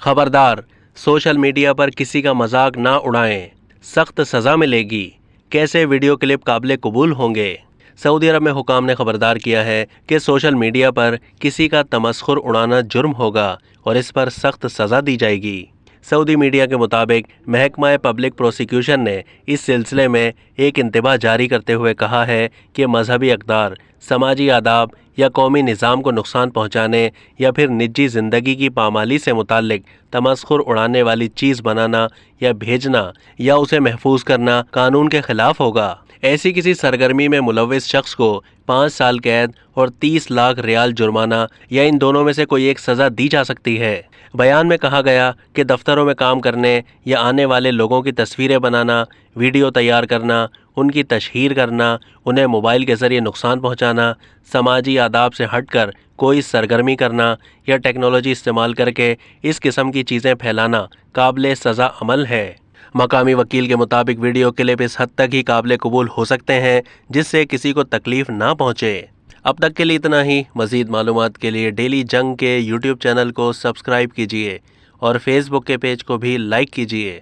खबरदार, social media पर किसी का मजाक ना उड़ाएं, सख्त सज़ा मिलेगी। कैसे वीडियो क्लिप काबिल कबूल होंगे? सऊदी अरब में हुकाम ने खबरदार किया है कि सोशल मीडिया पर किसी का तमस्खुर उड़ाना जुर्म होगा और इस पर सख्त सज़ा दी जाएगी। सऊदी मीडिया के मुताबिक महकमा पब्लिक प्रोसिक्यूशन ने इस सिलसिले में एक इंतबाह जारी करते हुए कहा है कि मजहबी अक़दार, समाजी आदाब या कौमी निज़ाम को नुकसान पहुँचाने या फिर निजी ज़िंदगी की पामाली से मुताल्लिक तमस्खुर उड़ाने वाली चीज़ बनाना या भेजना या उसे महफूज करना कानून के ख़िलाफ़ होगा। ऐसी किसी सरगर्मी में मुलव्विस शख्स को 5 साल कैद और 30 लाख रियाल जुर्माना या इन दोनों में से कोई एक सज़ा दी जा सकती है। बयान में कहा गया कि दफ्तरों में काम करने या आने वाले लोगों की तस्वीरें बनाना, वीडियो तैयार करना, उनकी तशहीर करना, उन्हें मोबाइल के ज़रिए नुकसान पहुंचाना, समाजी आदाब से हटकर कोई सरगर्मी करना या टेक्नोलॉजी इस्तेमाल करके इस किस्म की चीज़ें फैलाना काबिल सज़ा अमल है। मकामी वकील के मुताबिक वीडियो क्लिप इस हद तक ही काबिल कबूल हो सकते हैं जिससे किसी को तकलीफ ना पहुँचे। अब तक के लिए इतना ही। मज़ीद मालूमात के लिए डेली जंग के यूट्यूब चैनल को सब्सक्राइब कीजिए और फेसबुक के पेज को भी लाइक कीजिए।